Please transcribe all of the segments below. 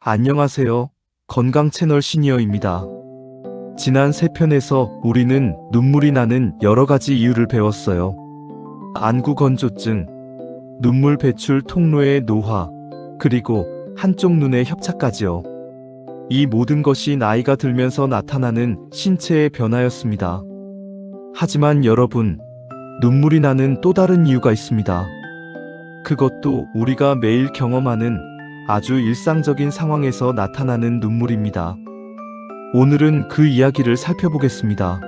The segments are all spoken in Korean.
안녕하세요. 건강 채널 시니어입니다. 지난 3편에서 우리는 눈물이 나는 여러 가지 이유를 배웠어요. 안구 건조증, 눈물 배출 통로의 노화, 그리고 한쪽 눈의 협착까지요. 이 모든 것이 나이가 들면서 나타나는 신체의 변화였습니다. 하지만 여러분, 눈물이 나는 또 다른 이유가 있습니다. 그것도 우리가 매일 경험하는 아주 일상적인 상황에서 나타나는 눈물입니다. 오늘은 그 이야기를 살펴보겠습니다.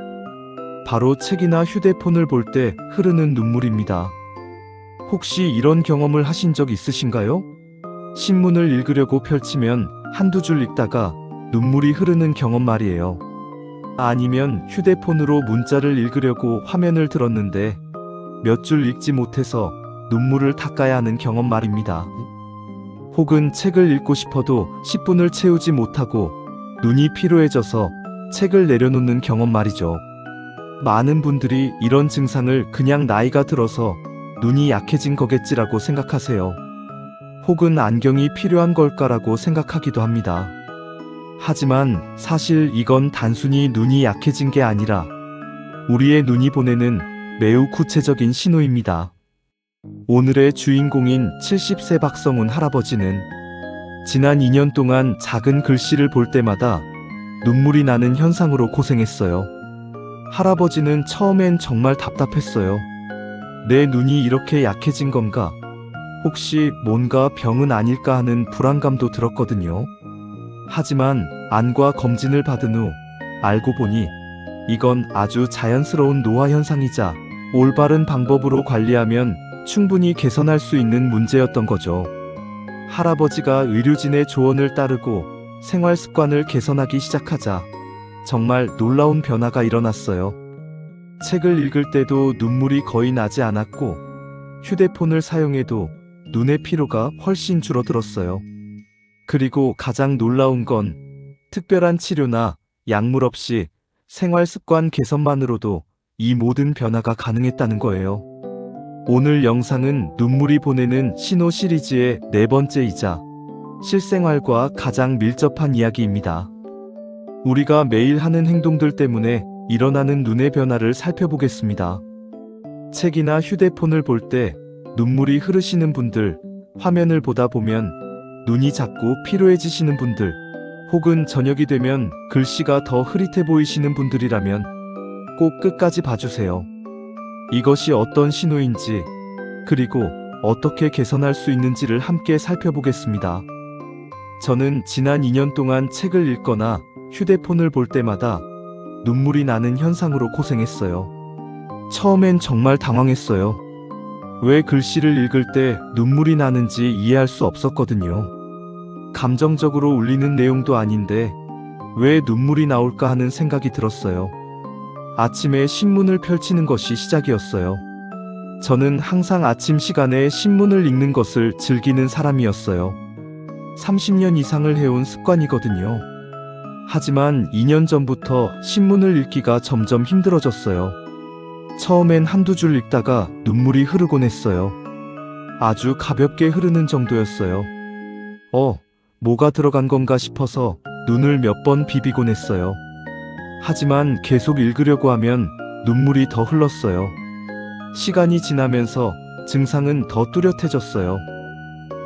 바로 책이나 휴대폰을 볼 때 흐르는 눈물입니다. 혹시 이런 경험을 하신 적 있으신가요? 신문을 읽으려고 펼치면 한두 줄 읽다가 눈물이 흐르는 경험 말이에요. 아니면 휴대폰으로 문자를 읽으려고 화면을 들었는데 몇 줄 읽지 못해서 눈물을 닦아야 하는 경험 말입니다. 혹은 책을 읽고 싶어도 10분을 채우지 못하고 눈이 피로해져서 책을 내려놓는 경험 말이죠. 많은 분들이 이런 증상을 그냥 나이가 들어서 눈이 약해진 거겠지라고 생각하세요. 혹은 안경이 필요한 걸까라고 생각하기도 합니다. 하지만 사실 이건 단순히 눈이 약해진 게 아니라 우리의 눈이 보내는 매우 구체적인 신호입니다. 오늘의 주인공인 70세 박성훈 할아버지는 지난 2년 동안 작은 글씨를 볼 때마다 눈물이 나는 현상으로 고생했어요. 할아버지는 처음엔 정말 답답했어요. 내 눈이 이렇게 약해진 건가? 혹시 뭔가 병은 아닐까 하는 불안감도 들었거든요. 하지만 안과 검진을 받은 후 알고 보니 이건 아주 자연스러운 노화 현상이자 올바른 방법으로 관리하면 충분히 개선할 수 있는 문제였던 거죠. 할아버지가 의료진의 조언을 따르고 생활 습관을 개선하기 시작하자 정말 놀라운 변화가 일어났어요. 책을 읽을 때도 눈물이 거의 나지 않았고 휴대폰을 사용해도 눈의 피로가 훨씬 줄어들었어요. 그리고 가장 놀라운 건 특별한 치료나 약물 없이 생활 습관 개선만으로도 이 모든 변화가 가능했다는 거예요. 오늘 영상은 눈물이 보내는 신호 시리즈의 4번째이자 실생활과 가장 밀접한 이야기입니다. 우리가 매일 하는 행동들 때문에 일어나는 눈의 변화를 살펴보겠습니다. 책이나 휴대폰을 볼 때 눈물이 흐르시는 분들, 화면을 보다 보면 눈이 자꾸 피로해지시는 분들, 혹은 저녁이 되면 글씨가 더 흐릿해 보이시는 분들이라면 꼭 끝까지 봐주세요. 이것이 어떤 신호인지, 그리고 어떻게 개선할 수 있는지를 함께 살펴보겠습니다. 저는 지난 2년 동안 책을 읽거나 휴대폰을 볼 때마다 눈물이 나는 현상으로 고생했어요. 처음엔 정말 당황했어요. 왜 글씨를 읽을 때 눈물이 나는지 이해할 수 없었거든요. 감정적으로 울리는 내용도 아닌데 왜 눈물이 나올까 하는 생각이 들었어요. 아침에 신문을 펼치는 것이 시작이었어요. 저는 항상 아침 시간에 신문을 읽는 것을 즐기는 사람이었어요. 30년 이상을 해온 습관이거든요. 하지만 2년 전부터 신문을 읽기가 점점 힘들어졌어요. 처음엔 한두 줄 읽다가 눈물이 흐르곤 했어요. 아주 가볍게 흐르는 정도였어요. 뭐가 들어간 건가 싶어서 눈을 몇 번 비비곤 했어요. 하지만 계속 읽으려고 하면 눈물이 더 흘렀어요. 시간이 지나면서 증상은 더 뚜렷해졌어요.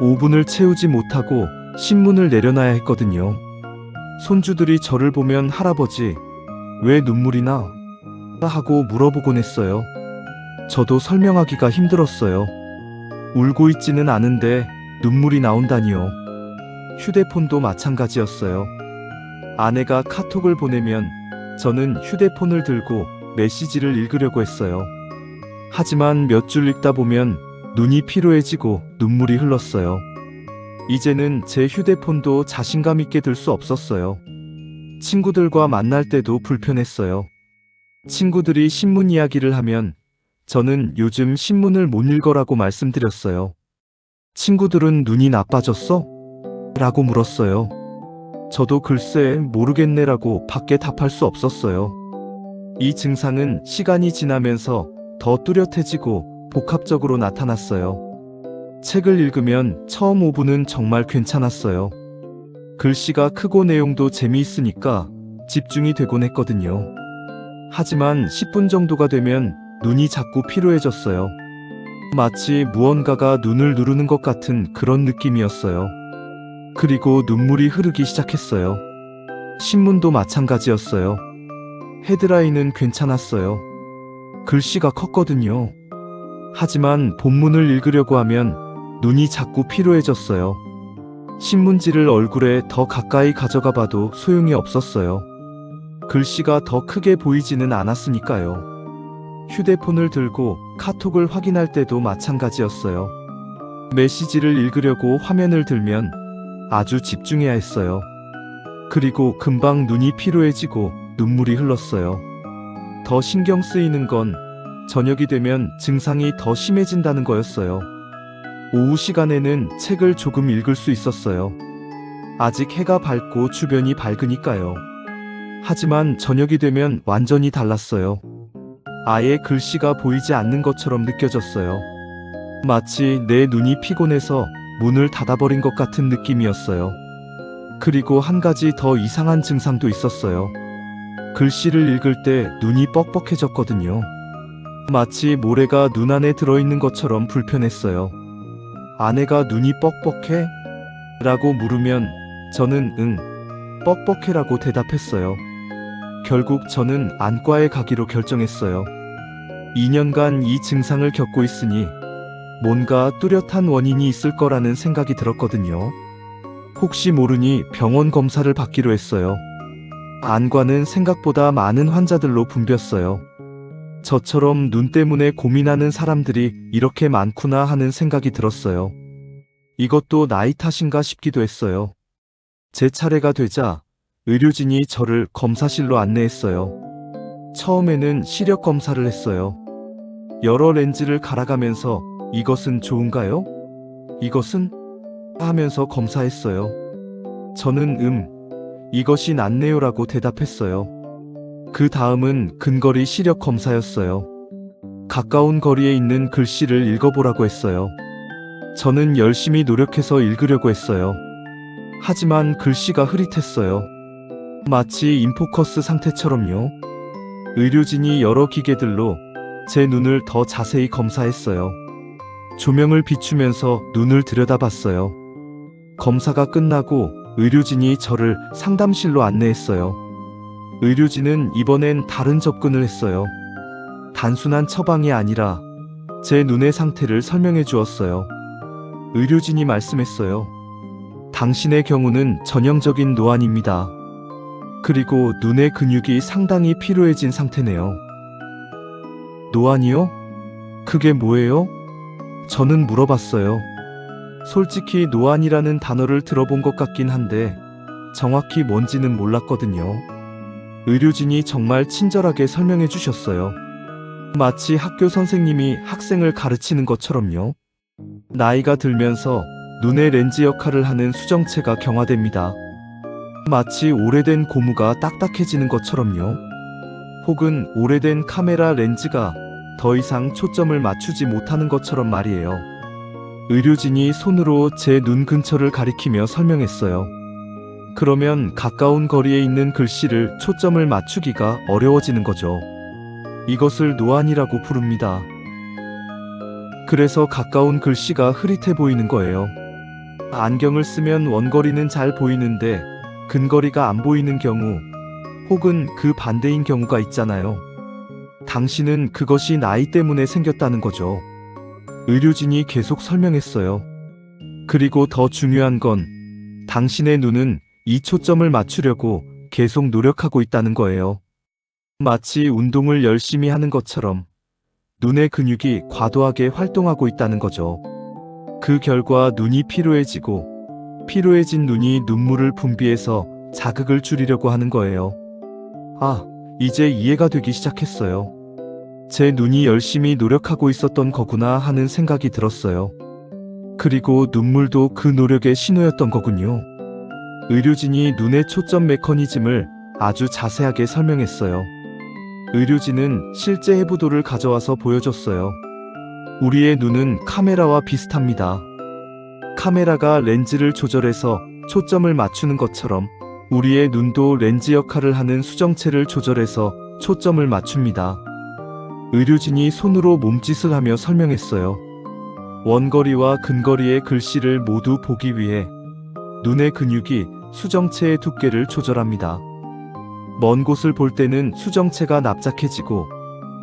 5분을 채우지 못하고 신문을 내려놔야 했거든요. 손주들이 저를 보면 할아버지, 왜 눈물이 나? 하고 물어보곤 했어요. 저도 설명하기가 힘들었어요. 울고 있지는 않은데 눈물이 나온다니요. 휴대폰도 마찬가지였어요. 아내가 카톡을 보내면 저는 휴대폰을 들고 메시지를 읽으려고 했어요. 하지만 몇 줄 읽다 보면 눈이 피로해지고 눈물이 흘렀어요. 이제는 제 휴대폰도 자신감 있게 들 수 없었어요. 친구들과 만날 때도 불편했어요. 친구들이 신문 이야기를 하면 저는 요즘 신문을 못 읽어라고 말씀드렸어요. 친구들은 눈이 나빠졌어? 라고 물었어요. 저도 글쎄 모르겠네라고 밖에 답할 수 없었어요. 이 증상은 시간이 지나면서 더 뚜렷해지고 복합적으로 나타났어요. 책을 읽으면 처음 5분은 정말 괜찮았어요. 글씨가 크고 내용도 재미있으니까 집중이 되곤 했거든요. 하지만 10분 정도가 되면 눈이 자꾸 피로해졌어요. 마치 무언가가 눈을 누르는 것 같은 그런 느낌이었어요. 그리고 눈물이 흐르기 시작했어요. 신문도 마찬가지였어요. 헤드라인은 괜찮았어요. 글씨가 컸거든요. 하지만 본문을 읽으려고 하면 눈이 자꾸 피로해졌어요. 신문지를 얼굴에 더 가까이 가져가 봐도 소용이 없었어요. 글씨가 더 크게 보이지는 않았으니까요. 휴대폰을 들고 카톡을 확인할 때도 마찬가지였어요. 메시지를 읽으려고 화면을 들면 아주 집중해야 했어요. 그리고 금방 눈이 피로해지고 눈물이 흘렀어요. 더 신경 쓰이는 건 저녁이 되면 증상이 더 심해진다는 거였어요. 오후 시간에는 책을 조금 읽을 수 있었어요. 아직 해가 밝고 주변이 밝으니까요. 하지만 저녁이 되면 완전히 달랐어요. 아예 글씨가 보이지 않는 것처럼 느껴졌어요. 마치 내 눈이 피곤해서 문을 닫아버린 것 같은 느낌이었어요. 그리고 한 가지 더 이상한 증상도 있었어요. 글씨를 읽을 때 눈이 뻑뻑해졌거든요. 마치 모래가 눈 안에 들어있는 것처럼 불편했어요. 아내가 눈이 뻑뻑해? 라고 물으면 저는 응, 뻑뻑해라고 대답했어요. 결국 저는 안과에 가기로 결정했어요. 2년간 이 증상을 겪고 있으니 뭔가 뚜렷한 원인이 있을 거라는 생각이 들었거든요. 혹시 모르니 병원 검사를 받기로 했어요. 안과는 생각보다 많은 환자들로 붐볐어요. 저처럼 눈 때문에 고민하는 사람들이 이렇게 많구나 하는 생각이 들었어요. 이것도 나이 탓인가 싶기도 했어요. 제 차례가 되자 의료진이 저를 검사실로 안내했어요. 처음에는 시력 검사를 했어요. 여러 렌즈를 갈아가면서 이것은 좋은가요? 이것은? 하면서 검사했어요. 저는 이것이 낫네요라고 대답했어요. 그 다음은 근거리 시력 검사였어요. 가까운 거리에 있는 글씨를 읽어보라고 했어요. 저는 열심히 노력해서 읽으려고 했어요. 하지만 글씨가 흐릿했어요. 마치 인포커스 상태처럼요. 의료진이 여러 기계들로 제 눈을 더 자세히 검사했어요. 조명을 비추면서 눈을 들여다봤어요. 검사가 끝나고 의료진이 저를 상담실로 안내했어요. 의료진은 이번엔 다른 접근을 했어요. 단순한 처방이 아니라 제 눈의 상태를 설명해 주었어요. 의료진이 말씀했어요. 당신의 경우는 전형적인 노안입니다. 그리고 눈의 근육이 상당히 피로해진 상태네요. 노안이요? 그게 뭐예요? 저는 물어봤어요. 솔직히 노안이라는 단어를 들어본 것 같긴 한데 정확히 뭔지는 몰랐거든요. 의료진이 정말 친절하게 설명해 주셨어요. 마치 학교 선생님이 학생을 가르치는 것처럼요. 나이가 들면서 눈의 렌즈 역할을 하는 수정체가 경화됩니다. 마치 오래된 고무가 딱딱해지는 것처럼요. 혹은 오래된 카메라 렌즈가 더 이상 초점을 맞추지 못하는 것처럼 말이에요. 의료진이 손으로 제 눈 근처를 가리키며 설명했어요. 그러면 가까운 거리에 있는 글씨를 초점을 맞추기가 어려워지는 거죠. 이것을 노안이라고 부릅니다. 그래서 가까운 글씨가 흐릿해 보이는 거예요. 안경을 쓰면 원거리는 잘 보이는데 근거리가 안 보이는 경우, 혹은 그 반대인 경우가 있잖아요. 당신은 그것이 나이 때문에 생겼다는 거죠. 의료진이 계속 설명했어요. 그리고 더 중요한 건 당신의 눈은 이 초점을 맞추려고 계속 노력하고 있다는 거예요. 마치 운동을 열심히 하는 것처럼 눈의 근육이 과도하게 활동하고 있다는 거죠. 그 결과 눈이 피로해지고 피로해진 눈이 눈물을 분비해서 자극을 줄이려고 하는 거예요. 아, 이제 이해가 되기 시작했어요. 제 눈이 열심히 노력하고 있었던 거구나 하는 생각이 들었어요. 그리고 눈물도 그 노력의 신호였던 거군요. 의료진이 눈의 초점 메커니즘을 아주 자세하게 설명했어요. 의료진은 실제 해부도를 가져와서 보여줬어요. 우리의 눈은 카메라와 비슷합니다. 카메라가 렌즈를 조절해서 초점을 맞추는 것처럼 우리의 눈도 렌즈 역할을 하는 수정체를 조절해서 초점을 맞춥니다. 의료진이 손으로 몸짓을 하며 설명했어요. 원거리와 근거리의 글씨를 모두 보기 위해 눈의 근육이 수정체의 두께를 조절합니다. 먼 곳을 볼 때는 수정체가 납작해지고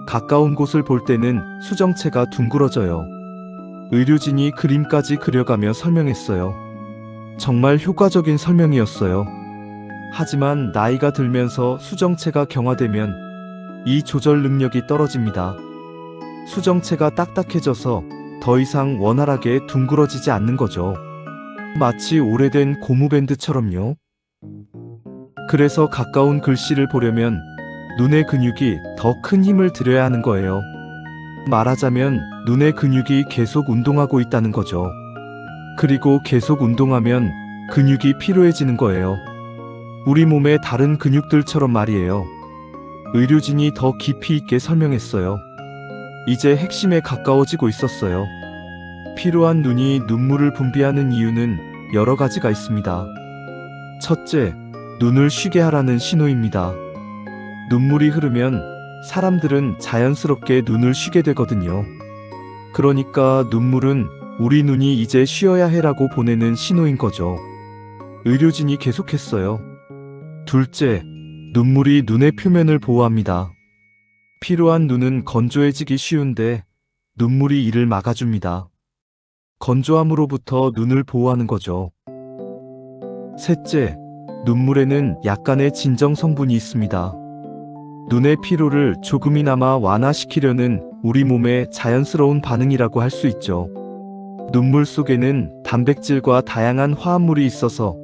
가까운 곳을 볼 때는 수정체가 둥그러져요. 의료진이 그림까지 그려가며 설명했어요. 정말 효과적인 설명이었어요. 하지만 나이가 들면서 수정체가 경화되면 이 조절 능력이 떨어집니다. 수정체가 딱딱해져서 더 이상 원활하게 둥그러지지 않는 거죠. 마치 오래된 고무밴드처럼요. 그래서 가까운 글씨를 보려면 눈의 근육이 더 큰 힘을 들여야 하는 거예요. 말하자면 눈의 근육이 계속 운동하고 있다는 거죠. 그리고 계속 운동하면 근육이 피로해지는 거예요. 우리 몸의 다른 근육들처럼 말이에요. 의료진이 더 깊이 있게 설명했어요. 이제 핵심에 가까워지고 있었어요. 피로한 눈이 눈물을 분비하는 이유는 여러 가지가 있습니다. 첫째, 눈을 쉬게 하라는 신호입니다. 눈물이 흐르면 사람들은 자연스럽게 눈을 쉬게 되거든요. 그러니까 눈물은 우리 눈이 이제 쉬어야 해라고 보내는 신호인 거죠. 의료진이 계속했어요. 둘째, 눈물이 눈의 표면을 보호합니다. 피로한 눈은 건조해지기 쉬운데 눈물이 이를 막아줍니다. 건조함으로부터 눈을 보호하는 거죠. 셋째, 눈물에는 약간의 진정 성분이 있습니다. 눈의 피로를 조금이나마 완화시키려는 우리 몸의 자연스러운 반응이라고 할 수 있죠. 눈물 속에는 단백질과 다양한 화합물이 있어서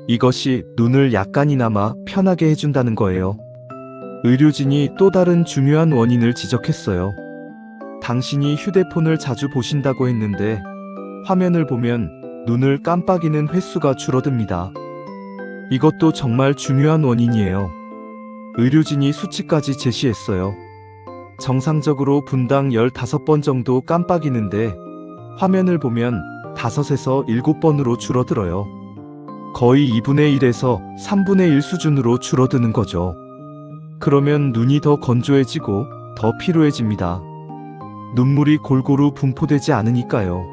이것이 눈을 약간이나마 편하게 해준다는 거예요. 의료진이 또 다른 중요한 원인을 지적했어요. 당신이 휴대폰을 자주 보신다고 했는데 화면을 보면 눈을 깜빡이는 횟수가 줄어듭니다. 이것도 정말 중요한 원인이에요. 의료진이 수치까지 제시했어요. 정상적으로 분당 15번 정도 깜빡이는데 화면을 보면 5에서 7번으로 줄어들어요. 거의 2분의 1에서 3분의 1 수준으로 줄어드는 거죠. 그러면 눈이 더 건조해지고 더 피로해집니다. 눈물이 골고루 분포되지 않으니까요.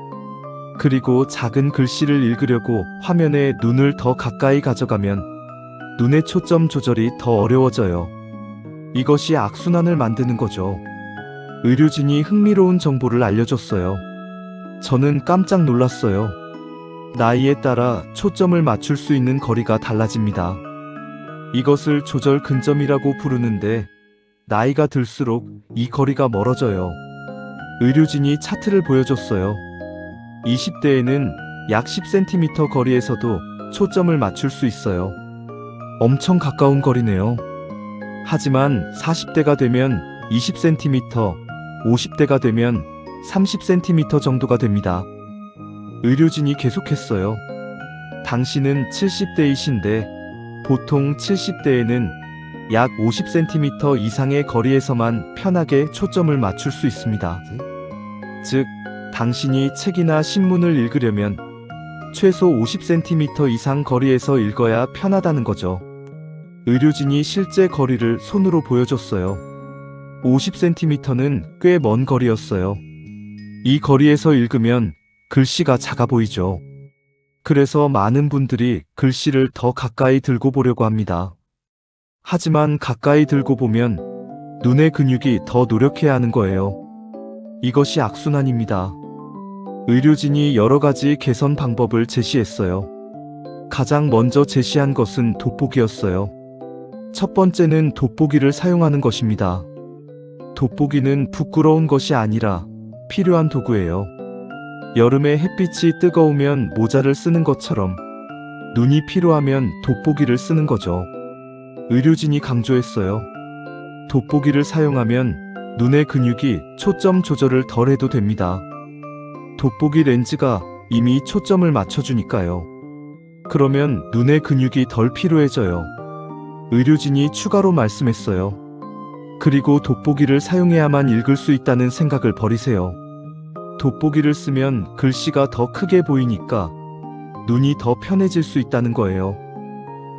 그리고 작은 글씨를 읽으려고 화면에 눈을 더 가까이 가져가면 눈의 초점 조절이 더 어려워져요. 이것이 악순환을 만드는 거죠. 의료진이 흥미로운 정보를 알려줬어요. 저는 깜짝 놀랐어요. 나이에 따라 초점을 맞출 수 있는 거리가 달라집니다. 이것을 조절 근점이라고 부르는데 나이가 들수록 이 거리가 멀어져요. 의료진이 차트를 보여줬어요. 20대에는 약 10cm 거리에서도 초점을 맞출 수 있어요. 엄청 가까운 거리네요. 하지만 40대가 되면 20cm, 50대가 되면 30cm 정도가 됩니다. 의료진이 계속했어요. 당신은 70대이신데 보통 70대에는 약 50cm 이상의 거리에서만 편하게 초점을 맞출 수 있습니다. 즉, 당신이 책이나 신문을 읽으려면 최소 50cm 이상 거리에서 읽어야 편하다는 거죠. 의료진이 실제 거리를 손으로 보여줬어요. 50cm는 꽤 먼 거리였어요. 이 거리에서 읽으면 글씨가 작아 보이죠. 그래서 많은 분들이 글씨를 더 가까이 들고 보려고 합니다. 하지만 가까이 들고 보면 눈의 근육이 더 노력해야 하는 거예요. 이것이 악순환입니다. 의료진이 여러 가지 개선 방법을 제시했어요. 가장 먼저 제시한 것은 돋보기였어요. 첫 번째는 돋보기를 사용하는 것입니다. 돋보기는 부끄러운 것이 아니라 필요한 도구예요. 여름에 햇빛이 뜨거우면 모자를 쓰는 것처럼 눈이 피로하면 돋보기를 쓰는 거죠. 의료진이 강조했어요. 돋보기를 사용하면 눈의 근육이 초점 조절을 덜 해도 됩니다. 돋보기 렌즈가 이미 초점을 맞춰주니까요. 그러면 눈의 근육이 덜 피로해져요. 의료진이 추가로 말씀했어요. 그리고 돋보기를 사용해야만 읽을 수 있다는 생각을 버리세요. 돋보기를 쓰면 글씨가 더 크게 보이니까 눈이 더 편해질 수 있다는 거예요.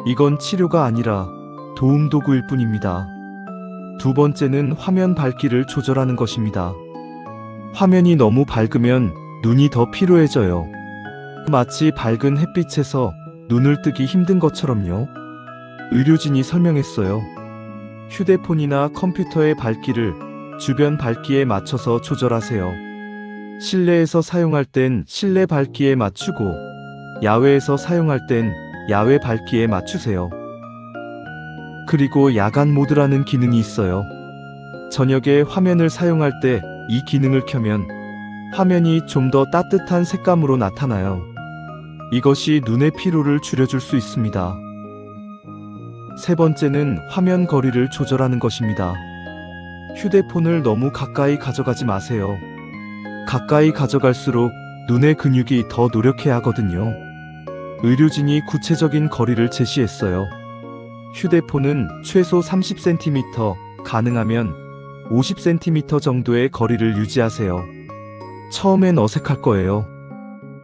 이건 치료가 아니라 도움 도구일 뿐입니다. 두 번째는 화면 밝기를 조절하는 것입니다. 화면이 너무 밝으면 눈이 더 피로해져요. 마치 밝은 햇빛에서 눈을 뜨기 힘든 것처럼요. 의료진이 설명했어요. 휴대폰이나 컴퓨터의 밝기를 주변 밝기에 맞춰서 조절하세요. 실내에서 사용할 땐 실내 밝기에 맞추고 야외에서 사용할 땐 야외 밝기에 맞추세요. 그리고 야간 모드라는 기능이 있어요. 저녁에 화면을 사용할 때 이 기능을 켜면 화면이 좀 더 따뜻한 색감으로 나타나요. 이것이 눈의 피로를 줄여줄 수 있습니다. 세 번째는 화면 거리를 조절하는 것입니다. 휴대폰을 너무 가까이 가져가지 마세요. 가까이 가져갈수록 눈의 근육이 더 노력해야 하거든요. 의료진이 구체적인 거리를 제시했어요. 휴대폰은 최소 30cm, 가능하면 50cm 정도의 거리를 유지하세요. 처음엔 어색할 거예요.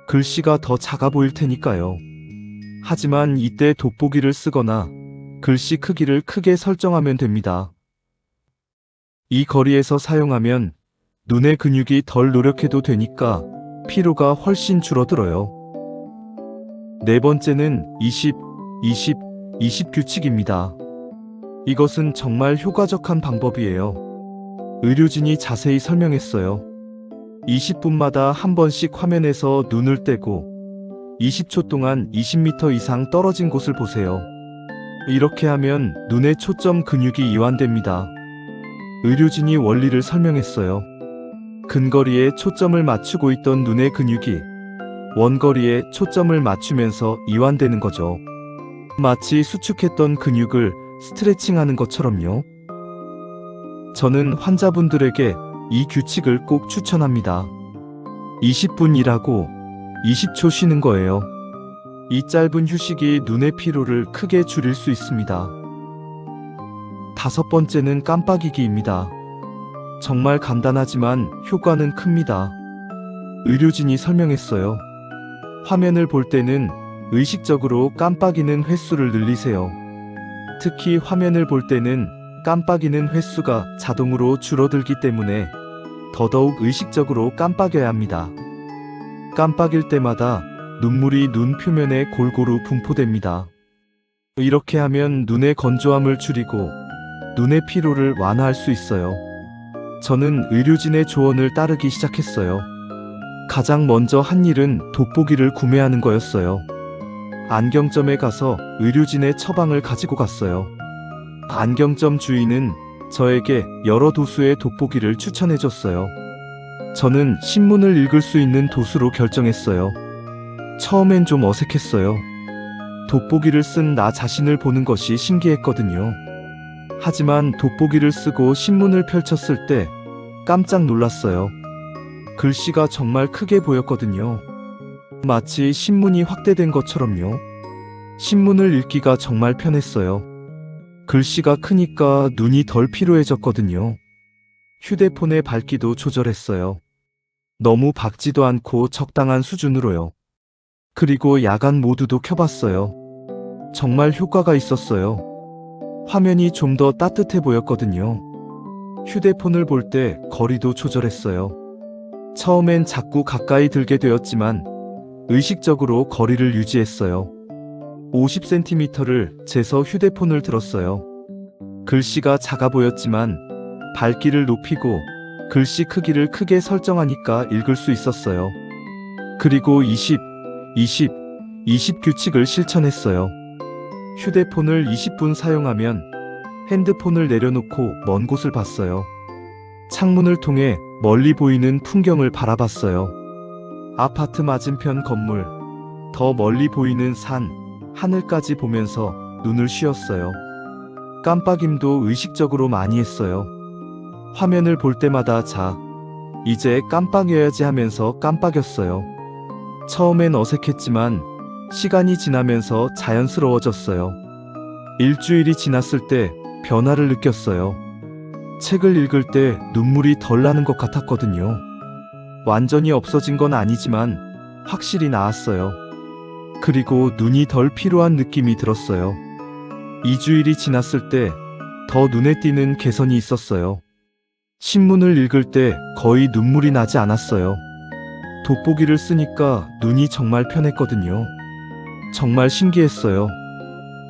글씨가 더 작아 보일 테니까요. 하지만 이때 돋보기를 쓰거나 글씨 크기를 크게 설정하면 됩니다. 이 거리에서 사용하면 눈의 근육이 덜 노력해도 되니까 피로가 훨씬 줄어들어요. 네 번째는 20, 20, 20 규칙입니다. 이것은 정말 효과적한 방법이에요. 의료진이 자세히 설명했어요. 20분마다 한 번씩 화면에서 눈을 떼고 20초 동안 20m 이상 떨어진 곳을 보세요. 이렇게 하면 눈의 초점 근육이 이완됩니다. 의료진이 원리를 설명했어요. 근거리에 초점을 맞추고 있던 눈의 근육이 원거리에 초점을 맞추면서 이완되는 거죠. 마치 수축했던 근육을 스트레칭하는 것처럼요. 저는 환자분들에게 이 규칙을 꼭 추천합니다. 20분 일하고 20초 쉬는 거예요. 이 짧은 휴식이 눈의 피로를 크게 줄일 수 있습니다. 다섯 번째는 깜빡이기입니다. 정말 간단하지만 효과는 큽니다. 의료진이 설명했어요. 화면을 볼 때는 의식적으로 깜빡이는 횟수를 늘리세요. 특히 화면을 볼 때는 깜빡이는 횟수가 자동으로 줄어들기 때문에 더더욱 의식적으로 깜빡여야 합니다. 깜빡일 때마다 눈물이 눈 표면에 골고루 분포됩니다. 이렇게 하면 눈의 건조함을 줄이고 눈의 피로를 완화할 수 있어요. 저는 의료진의 조언을 따르기 시작했어요. 가장 먼저 한 일은 돋보기를 구매하는 거였어요. 안경점에 가서 의료진의 처방을 가지고 갔어요. 안경점 주인은 저에게 여러 도수의 돋보기를 추천해줬어요. 저는 신문을 읽을 수 있는 도수로 결정했어요. 처음엔 좀 어색했어요. 돋보기를 쓴 나 자신을 보는 것이 신기했거든요. 하지만 돋보기를 쓰고 신문을 펼쳤을 때 깜짝 놀랐어요. 글씨가 정말 크게 보였거든요. 마치 신문이 확대된 것처럼요. 신문을 읽기가 정말 편했어요. 글씨가 크니까 눈이 덜 피로해졌거든요. 휴대폰의 밝기도 조절했어요. 너무 밝지도 않고 적당한 수준으로요. 그리고 야간 모드도 켜봤어요. 정말 효과가 있었어요. 화면이 좀 더 따뜻해 보였거든요. 휴대폰을 볼 때 거리도 조절했어요. 처음엔 자꾸 가까이 들게 되었지만 의식적으로 거리를 유지했어요. 50cm를 재서 휴대폰을 들었어요. 글씨가 작아 보였지만 밝기를 높이고 글씨 크기를 크게 설정하니까 읽을 수 있었어요. 그리고 20 규칙을 실천했어요. 휴대폰을 20분 사용하면 핸드폰을 내려놓고 먼 곳을 봤어요. 창문을 통해 멀리 보이는 풍경을 바라봤어요. 아파트 맞은편 건물, 더 멀리 보이는 산, 하늘까지 보면서 눈을 쉬었어요. 깜빡임도 의식적으로 많이 했어요. 화면을 볼 때마다 이제 깜빡여야지 하면서 깜빡였어요. 처음엔 어색했지만 시간이 지나면서 자연스러워졌어요. 일주일이 지났을 때 변화를 느꼈어요. 책을 읽을 때 눈물이 덜 나는 것 같았거든요. 완전히 없어진 건 아니지만 확실히 나았어요. 그리고 눈이 덜 피로한 느낌이 들었어요. 2주일이 지났을 때 더 눈에 띄는 개선이 있었어요. 신문을 읽을 때 거의 눈물이 나지 않았어요. 돋보기를 쓰니까 눈이 정말 편했거든요. 정말 신기했어요.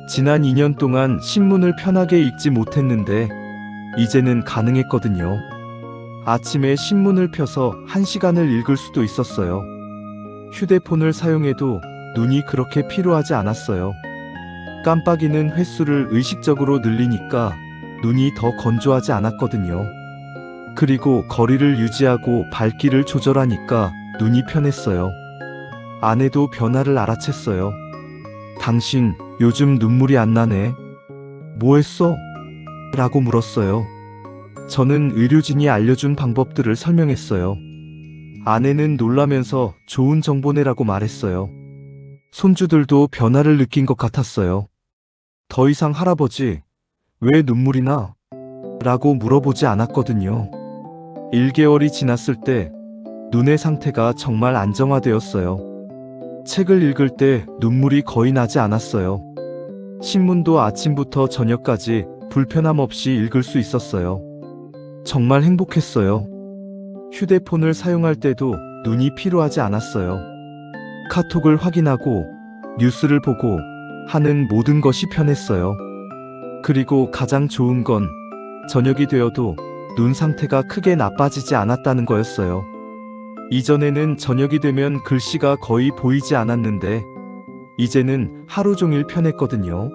지난 2년 동안 신문을 편하게 읽지 못했는데 이제는 가능했거든요. 아침에 신문을 펴서 1시간을 읽을 수도 있었어요. 휴대폰을 사용해도 눈이 그렇게 피로하지 않았어요. 깜빡이는 횟수를 의식적으로 늘리니까 눈이 더 건조하지 않았거든요. 그리고 거리를 유지하고 밝기를 조절하니까 눈이 편했어요. 아내도 변화를 알아챘어요. 당신 요즘 눈물이 안 나네. 뭐 했어? 라고 물었어요. 저는 의료진이 알려준 방법들을 설명했어요. 아내는 놀라면서 좋은 정보네라고 말했어요. 손주들도 변화를 느낀 것 같았어요. 더 이상 할아버지, 왜 눈물이 나? 라고 물어보지 않았거든요. 1개월이 지났을 때 눈의 상태가 정말 안정화되었어요. 책을 읽을 때 눈물이 거의 나지 않았어요. 신문도 아침부터 저녁까지 불편함 없이 읽을 수 있었어요. 정말 행복했어요. 휴대폰을 사용할 때도 눈이 피로하지 않았어요. 카톡을 확인하고 뉴스를 보고 하는 모든 것이 편했어요. 그리고 가장 좋은 건 저녁이 되어도 눈 상태가 크게 나빠지지 않았다는 거였어요. 이전에는 저녁이 되면 글씨가 거의 보이지 않았는데 이제는 하루 종일 편했거든요.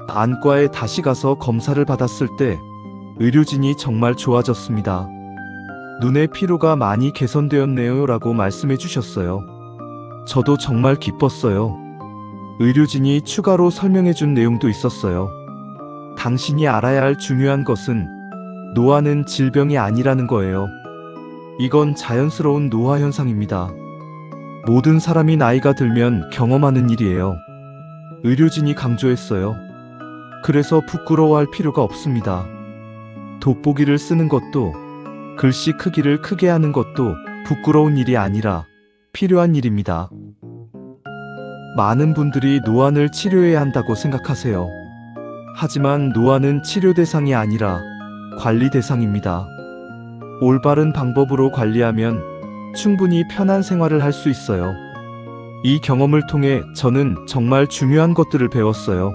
안과에 다시 가서 검사를 받았을 때 의료진이 정말 좋아졌습니다. 눈의 피로가 많이 개선되었네요 라고 말씀해 주셨어요. 저도 정말 기뻤어요. 의료진이 추가로 설명해 준 내용도 있었어요. 당신이 알아야 할 중요한 것은 노화는 질병이 아니라는 거예요. 이건 자연스러운 노화 현상입니다. 모든 사람이 나이가 들면 경험하는 일이에요. 의료진이 강조했어요. 그래서 부끄러워할 필요가 없습니다. 돋보기를 쓰는 것도 글씨 크기를 크게 하는 것도 부끄러운 일이 아니라 필요한 일입니다. 많은 분들이 노안을 치료해야 한다고 생각하세요. 하지만 노안은 치료 대상이 아니라 관리 대상입니다. 올바른 방법으로 관리하면 충분히 편한 생활을 할 수 있어요. 이 경험을 통해 저는 정말 중요한 것들을 배웠어요.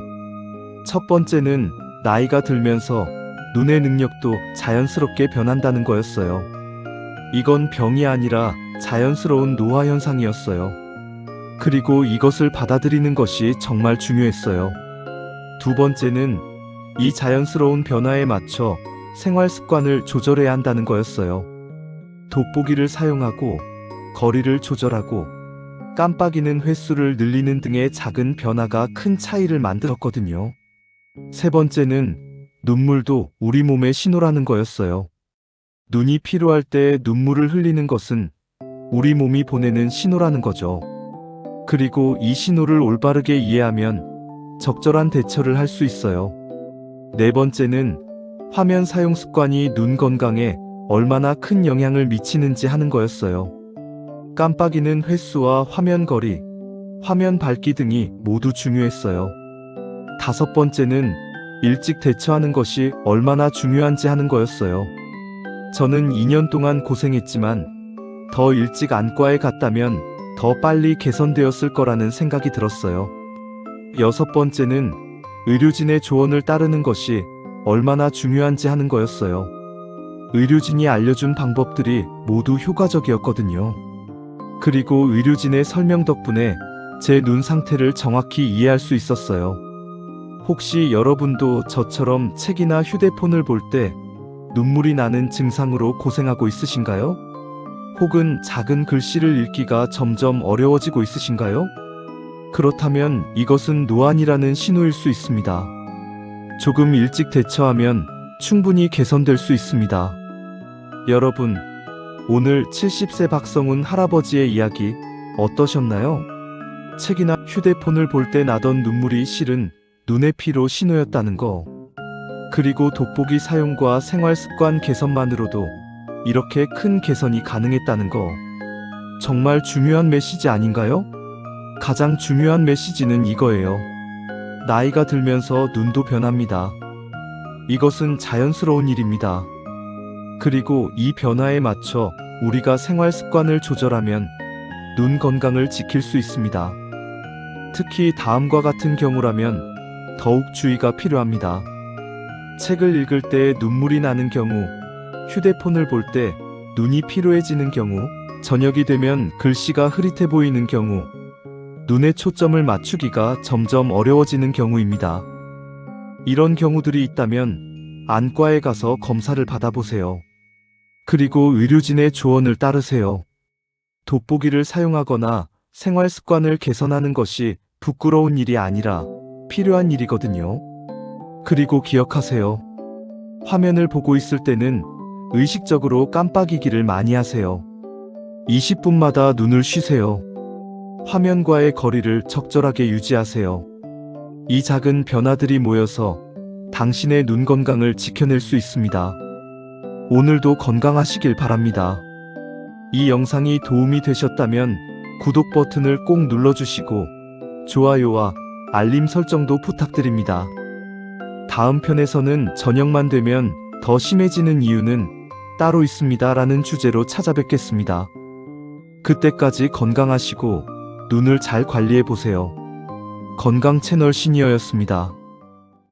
첫 번째는 나이가 들면서 눈의 능력도 자연스럽게 변한다는 거였어요. 이건 병이 아니라 자연스러운 노화 현상이었어요. 그리고 이것을 받아들이는 것이 정말 중요했어요. 두 번째는 이 자연스러운 변화에 맞춰 생활 습관을 조절해야 한다는 거였어요. 돋보기를 사용하고 거리를 조절하고 깜빡이는 횟수를 늘리는 등의 작은 변화가 큰 차이를 만들었거든요. 세 번째는 눈물도 우리 몸의 신호라는 거였어요. 눈이 피로할 때 눈물을 흘리는 것은 우리 몸이 보내는 신호라는 거죠. 그리고 이 신호를 올바르게 이해하면 적절한 대처를 할 수 있어요. 네 번째는 화면 사용 습관이 눈 건강에 얼마나 큰 영향을 미치는지 하는 거였어요. 깜빡이는 횟수와 화면 거리, 화면 밝기 등이 모두 중요했어요. 다섯 번째는 일찍 대처하는 것이 얼마나 중요한지 하는 거였어요. 저는 2년 동안 고생했지만 더 일찍 안과에 갔다면 더 빨리 개선되었을 거라는 생각이 들었어요. 여섯 번째는 의료진의 조언을 따르는 것이 얼마나 중요한지 하는 거였어요. 의료진이 알려준 방법들이 모두 효과적이었거든요. 그리고 의료진의 설명 덕분에 제 눈 상태를 정확히 이해할 수 있었어요. 혹시 여러분도 저처럼 책이나 휴대폰을 볼 때 눈물이 나는 증상으로 고생하고 있으신가요? 혹은 작은 글씨를 읽기가 점점 어려워지고 있으신가요? 그렇다면 이것은 노안이라는 신호일 수 있습니다. 조금 일찍 대처하면 충분히 개선될 수 있습니다. 여러분, 오늘 70세 박성훈 할아버지의 이야기 어떠셨나요? 책이나 휴대폰을 볼 때 나던 눈물이 실은 눈의 피로 신호였다는 거. 그리고 돋보기 사용과 생활 습관 개선만으로도 이렇게 큰 개선이 가능했다는 거. 정말 중요한 메시지 아닌가요? 가장 중요한 메시지는 이거예요. 나이가 들면서 눈도 변합니다. 이것은 자연스러운 일입니다. 그리고 이 변화에 맞춰 우리가 생활 습관을 조절하면 눈 건강을 지킬 수 있습니다. 특히 다음과 같은 경우라면 더욱 주의가 필요합니다. 책을 읽을 때 눈물이 나는 경우, 휴대폰을 볼 때 눈이 피로해지는 경우, 저녁이 되면 글씨가 흐릿해 보이는 경우, 눈에 초점을 맞추기가 점점 어려워지는 경우입니다. 이런 경우들이 있다면 안과에 가서 검사를 받아보세요. 그리고 의료진의 조언을 따르세요. 돋보기를 사용하거나 생활 습관을 개선하는 것이 부끄러운 일이 아니라 필요한 일이거든요. 그리고 기억하세요. 화면을 보고 있을 때는 의식적으로 깜빡이기를 많이 하세요. 20분마다 눈을 쉬세요. 화면과의 거리를 적절하게 유지하세요. 이 작은 변화들이 모여서 당신의 눈 건강을 지켜낼 수 있습니다. 오늘도 건강하시길 바랍니다. 이 영상이 도움이 되셨다면 구독 버튼을 꼭 눌러주시고 좋아요와 알림 설정도 부탁드립니다. 다음 편에서는 저녁만 되면 더 심해지는 이유는 따로 있습니다 라는 주제로 찾아뵙겠습니다. 그때까지 건강하시고 눈을 잘 관리해 보세요. 건강 채널 시니어였습니다.